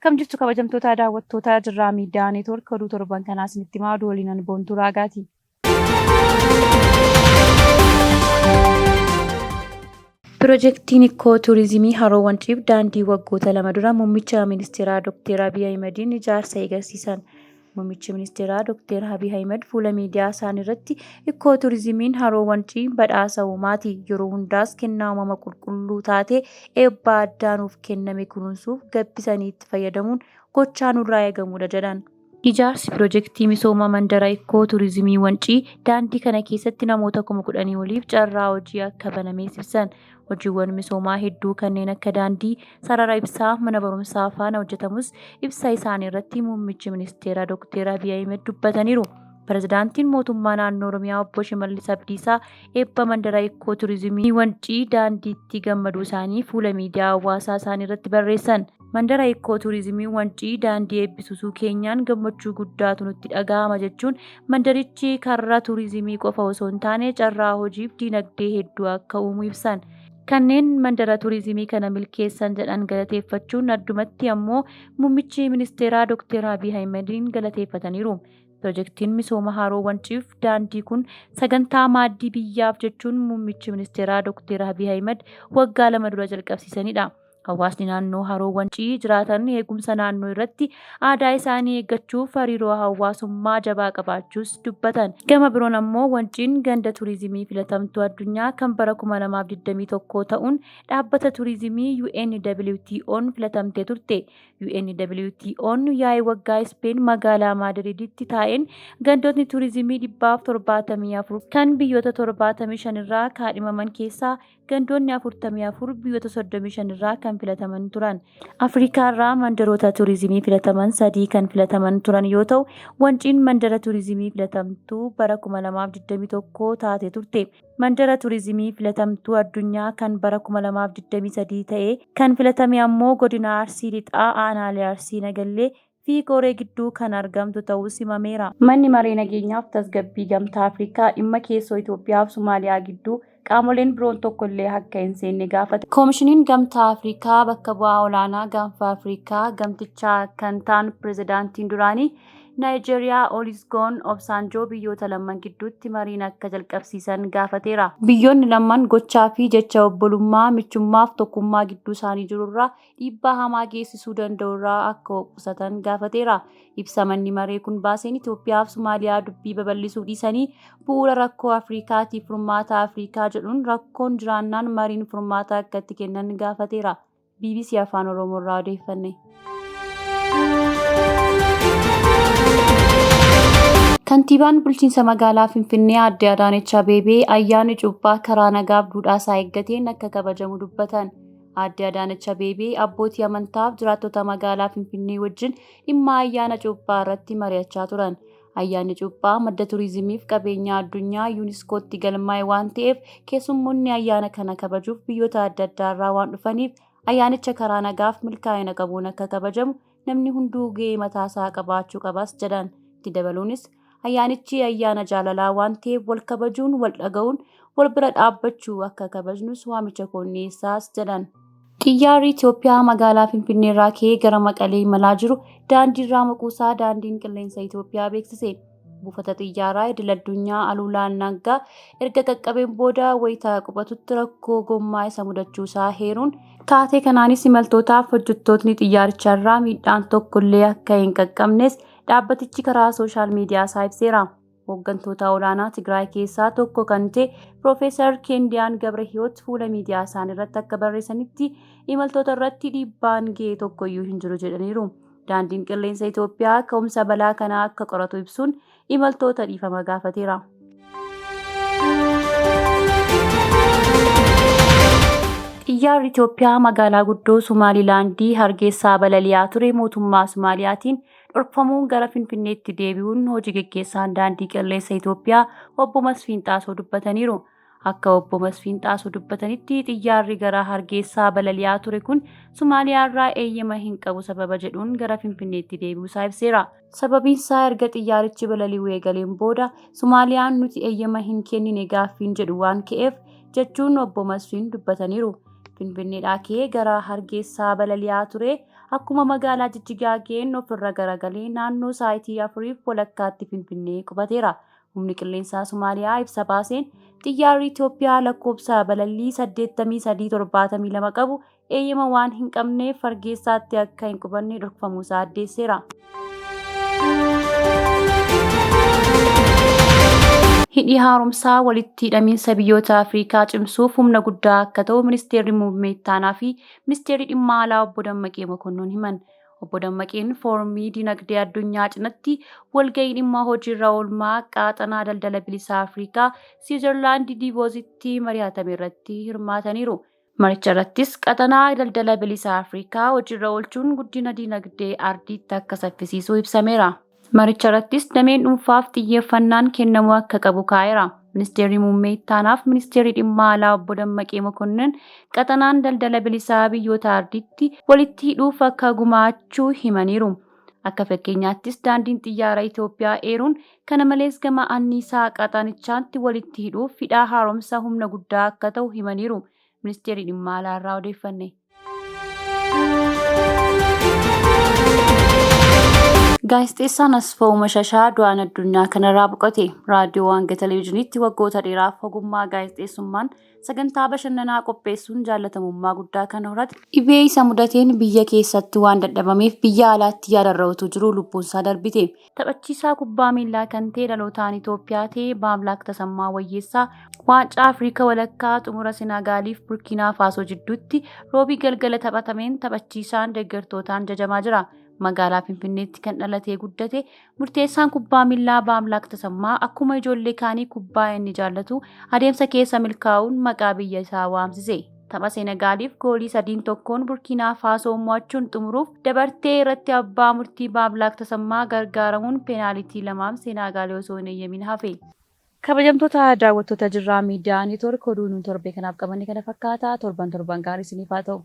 Akkam jirtu kabajamtoota daawwattoota Jirraa Miidiyaa Neetwoork oduu torban kanaa isinitti himaa oduu waliin Boontuu Raagaati. Piroojeektiin Ikkoo Turizimii Haroo Wanciif daandii waggoota 2 dura Muummicha Ministeeraa Dr. Abiy Ahimadiin ijaarsa eegalsiisan. Muummichi Ministeeraa Dr. Abiy Ahimad fuula miidiyaa isaanii irratti Ikkoo Turizimiin Haroo Wancii badhaasa uumaati. Yeroo hundaas kennaa uumama qulqulluu taatee eebba addaa nuuf kenname kunuunsuuf gabbisanii itti fayyadamuun gochaa nurraa eegamudha jedhan. Ijaarsi piroojeektii misooma mandara Ikkoo Turizimii Wancii daandii kana keessatti namoota 10,000 oliif carraa hojii akka banamees ibsan. Hojiiwwan misoomaa hedduu kanneen akka daandii, sarara ibsaa, mana barumsaa faana hojjetamus ibsa isaanii irratti Muummichi Ministeeraa Dr. Abiy Ahimad dubbataniiru. Pireezidaantiin mootummaa naannoo Oromiyaa obbo Shimallis Abdiisaa eebba mandara Ikkoo Turizimii Wancii daandiitti gammaduu isaanii fuula miidiyaa hawaasaa isaanii irratti barreessan. Mandara Ikkoo Turizimii Wancii daandii eebbisuu keenyaan gammachuu guddaatu nutti dhaga'ama jechuun mandarichi karra turizimii qofa osoo hin taane carraa hojiif dinagdee hedduu akka uumu ibsan. Kanneen mandara turizimii kana milkeessan jedhan galateeffachuun addumatti ammoo Muummichi Ministeeraa Dr. Abiy Ahimadiin galateeffataniiru. Piroojeektiin misooma Haroo Wanciif daandii kun sagantaa maaddii biyyaaf jechuun Muummichi Ministeeraa Dr. Abiy Ahimad waggaa 2 dura jalqabsiisanidha. Hawaasni naannoo Haroo Wancii jiraatan eegumsa naannoo irratti aadaa isaanii eeggachuuf hariiroo hawaasummaa jabaa qabaachuus dubbatan. Gama biroon ammoo Wanciin ganda turizimii filatamtuu addunyaa kan bara 2021 ta'uun dhaabbata turizimii UNWTO'n filatamtee turte. UNWTO'n yaa'ii waggaa Ispeen magaalaa Maadiriiditti taa'een gandootni turizimii 174 kan biyyoota 75 irraa kaadhimaman keessaa gandoonni 44 biyyoota 35 irraa kan filataman turan. Afrikaa irraa mandaroota turizimii filataman 3 kan filataman turan yoo ta'u, Wanciin mandara turizimii filatamtuu bara 2021 taate turte. Mandara turizimii filatamtuu addunyaa kan bara 2023 ta'ee kan filatame ammoo godina Arsii Lixaa aanaalee Arsii Nagallee fi Qoree gidduu kan argamtu ta'uu himameera. Manni maree nageenyaaf tasgabbii gamtaa Afrikaa dhimma keessoo Itoophiyaa fi Somaaliyaa gidduu qaamoleen biroon tokkollee akka hin seenne gaafate. Koomishiniin gamtaa Afrikaa bakka bu'aa olaanaa gaanfa Afrikaa gamtichaa kan ta'an pireezidaantiin duraanii Naayijeeriyaa Olusegun Obasanjoo biyyoota lamaan gidduutti mariin akka jalqabsiisan gaafateera. Biyyoonni lamaan gochaa fi jecha obbolummaa, michummaa fi tokkummaa gidduu isaanii jirurraa dhiibbaa hamaa geessisuu danda'urraa akka qusatan gaafateera. Ibsa manni maree kun baaseen Itoophiyaa fi Somaaliyaa dubbii babal'isuu dhiisanii bu'uura rakkoo Afrikaatiif furmaata Afrikaa jedhuun rakkoon jiraannaan mariin furmaata akka itti kennan gaafateera. BBC Afaan Oromoo irraa odeeffanne. Kantiibaan bulchiinsa magaalaa Finfinnee Aadde Adaanech Abeebee ayyaanni cuuphaa karaa nagaa fi duudhaasaa eeggateen akka kabajamu dubbatan. Aadde Adaanech Abeebee abbootii amantaa fi jiraattota magaalaa Finfinnee wajjin dhimma ayyaana cuuphaa irratti mari'achaa turan. Ayyaanni cuuphaa madda turizimii fi qabeenya addunyaa yuuniskootti galmaa'e waan ta'eef keessummoonni ayyaana kana kabajuuf biyyoota adda addaa irraa waan dhufaniif ayyaanicha karaa nagaa fi milkaa'ina qabuun akka kabajamu namni hunduu gahee mataasaa qabaachuu qabas jedhan. Itti dabaluunis ayyaanichi ayyaana jaalalaa waan ta'eef wal kabajuun, wal dhaga'uun, wal bira dhaabbachuu akka kabajnus waamicha koonneessaas jedhan. Xiyyaarri Itoophiyaa magaalaa Finfinnee irraa ka'ee gara Maqalee imalaa jiru daandii irraa maquusaa daandiin qilleensa Itoophiyaa beeksise. Buufata xiyyaaraa idil-addunyaa Aluulaa Naggaa erga qaqqabeen booda wayitaa qubatutti rakkoo gommaa isa mudachuusaa heeruun taatee kanaanis imaltootaaf hojjettootni xiyyaaricharraa miidhaan tokkollee akka hin qaqqabnes dhaabbatichi karaa sooshaal miidiyaa isaa ibseera. Hooggantoota olaanaa Tigraay keessaa tokko kan ta'e Piroofeesar Kendiyaan Gabrahiyoot fuula miidiyaa isaanii irratti akka barreessanitti imaltoota irratti dhiibbaan ga'e tokkoyyuu hin jiru jedhaniiru. Daandiin qilleensa Itoophiyaa ka'umsa balaa kanaa akka qoratu ibsuun imaltoota dhiifama gaafateera. Xiyyaarri Itoophiyaa magaalaa guddoo Somaalilaandii Hargeysaa balali'aa ture mootummaa Somaaliyaatiin dhorkamuun gara Finfinneetti deebi'uun hojii gaggeessaan daandii qilleensa Itoophiyaa obbo Masfiin Xaasoo dubbataniiru. Akka obbo Masfiin Xaasoo dubbatanitti xiyyaarri gara Hargeysaa balali'aa ture kun Somaaliyaa irraa eeyyama hin qabu sababa jedhuun gara Finfinneetti deebi'uusaa ibseera. Sababiin isaa erga xiyyaarichi balali'uu eegaleen booda Somaaliyaan nuti eeyyama hin kennine gaaffiin jedhu waan ka'eef jechuun obbo Masfiin dubbataniiru. Finfinneedhaa ka'ee gara Hargeysaa balali'aa ture akkuma magaalaa Jijjigaa geennoo ofirra garagalee naannoo saayitii 4 walakkaatti Finfinnee qubateera. Humni qilleensaa Somaaliyaa ibsa baaseen xiyyaarri Itoophiyaa lakkoofsa balallii 8372 qabu eeyyama waan hin qabneef Hargeysaatti akka hin qubanne dhorkamuusaa addeesseera. Hidhi haaromsaa walitti hidhamiinsa biyyoota Afrikaa cimsuuf humna guddaa akka ta'u Ministeerri Muummee Itti Aanaa fi Ministeerri Dhimma Alaa Obbo Dammaqee Mokonnon himan. Obbo Dammaqeen foorumii dinagdee addunyaa cinatti walgahii dhimma hojiirra oolmaa qaaxanaa daldala bilisaa Afrikaa Siwiizerlaand Diivoozitti mari'atame irratti hirmaataniiru. Maricha irrattis qaxanaa daldala bilisaa Afrikaa hojiirra oolchuun guddina dinagdee ardiitti akka saffisiisu ibsameera. Maricha irrattis dameen dhuunfaaf xiyyeeffannaan kennamuu akka qabu kaa'eera. Ministeerri Muummee Itti Aanaa fi Ministeerri Dhimma Alaa Obbo Dammaqee Mokonnon qaxanaan daldala bilisaa biyyoota ardiitti walitti hidhuuf akka gumaachuu himaniiru. Akka fakkeenyaattis daandiin xiyyaara Itoophiyaa eeruun kana malees gama anniisaa qaxanichaatti walitti hidhuuf hidhaa haaromsa humna guddaa akka ta'u himaniiru. Ministeerri Dhimma Alaa irraa odeeffanne. Gaazexeessaan Asfaw Mashashaa du'aan addunyaa kanarraa boqote. Raadiyoo hanga televezyiiniitti waggoota dheeraaf ogummaa gaazexeessummaan sagantaa bashannanaa qopheessuun jaallatamummaa guddaa kan horate. Dhibee isa mudateen biyya keessatti waan dadhabameef biyya alaatti yaadarra utuu jiru lubbuunsaa darbite. Taphachiisaa kubbaa miilaa kan ta'e dhalootaan Itoophiyaa ta'e Baamlaak Tasammaa Wayyeessaa waancaa Afrikaa walakkaa xumura Senegaaliif Burkiinaa Faasoo jidduutti roobii galgala taphatameen taphachiisaan deeggartootaan jajamaa jira. Magaalaa Finfinneetti kan dhalatee guddate murteessaan kubbaa miilaa Baamlaak Tasammaa akkuma ijoollee kaanii kubbaa inni jaallatu adeemsa keessa milkaa'uun maqaa biyya isaa waamsise. Tapha Senegaaliif goolii 3-1 Burkiinaa Faasoo mo'achuun xumuruuf dabartee irratti abbaa murtii Baamlaak Tasammaa gargaaramuun peenaalitii 2 Senegaal osoo hin eeyyamin hafe. Kabajamtoota daawwattoota jirraa miidiyaa neetwoork oduu nuti torbee kanaaf qabanne kana fakkaata. Torban gaarii isiniif haa ta'u.